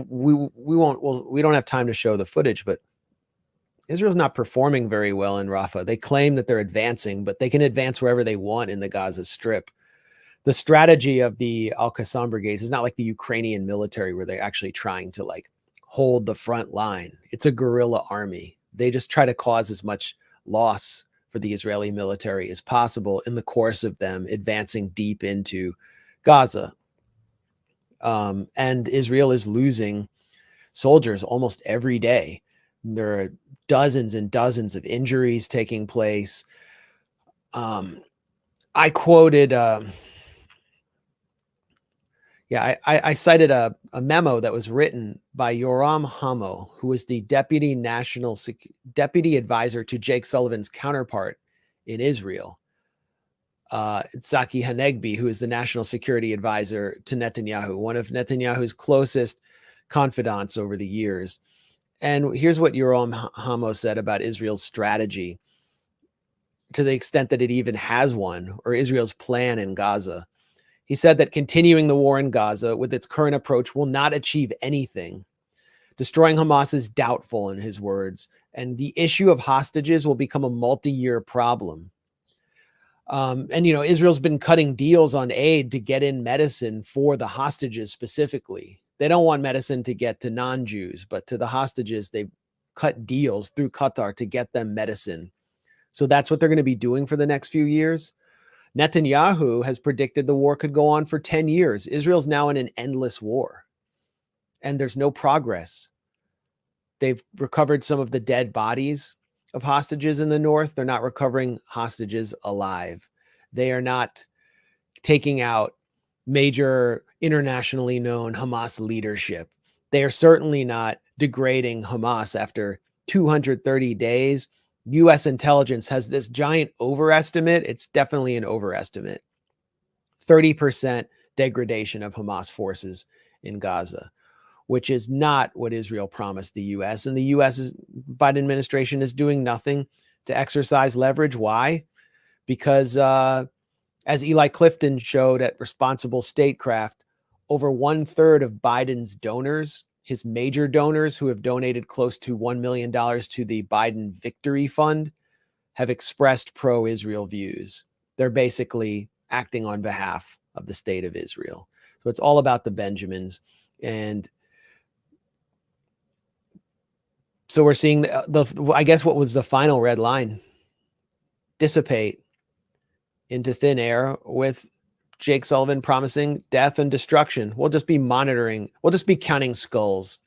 we don't have time to show the footage, but Israel's not performing very well in Rafah. They claim that they're advancing, but they can advance wherever they want in the Gaza Strip. The strategy of the Al-Qassam brigades is not like the Ukrainian military where they're actually trying to like hold the front line. It's a guerrilla army. They just try to cause as much loss for the Israeli military as possible in the course of them advancing deep into Gaza. And Israel is losing soldiers almost every day. There are dozens and dozens of injuries taking place. I quoted, I cited a memo that was written by Yoram Hamo, who was the deputy advisor to Jake Sullivan's counterpart in Israel, Zaki Hanegbi, who is the national security advisor to Netanyahu, one of Netanyahu's closest confidants over the years. And here's what Yoram Hamo said about Israel's strategy, to the extent that it even has one, or Israel's plan in Gaza. He said that continuing the war in Gaza with its current approach will not achieve anything. Destroying Hamas is doubtful, in his words, and the issue of hostages will become a multi-year problem. And, you know, Israel's been cutting deals on aid to get in medicine for the hostages specifically. They don't want medicine to get to non-Jews, but to the hostages, they've cut deals through Qatar to get them medicine. So that's what they're going to be doing for the next few years. Netanyahu has predicted the war could go on for 10 years. Israel's now in an endless war, and there's no progress. They've recovered some of the dead bodies of hostages in the north. They're not recovering hostages alive. They are not taking out major internationally known Hamas leadership. They are certainly not degrading Hamas after 230 days. U.S. intelligence has this giant overestimate. It's definitely an overestimate. 30% degradation of Hamas forces in Gaza, which is not what Israel promised the U.S. And the U.S. Biden administration is doing nothing to exercise leverage. Why? Because as Eli Clifton showed at Responsible Statecraft, over 1/3 of Biden's donors, his major donors who have donated close to $1 million to the Biden Victory Fund, have expressed pro-Israel views. They're basically acting on behalf of the state of Israel. So it's all about the Benjamins. And so we're seeing I guess what was the final red line dissipate into thin air with Jake Sullivan promising death and destruction. We'll just be monitoring. We'll just be counting skulls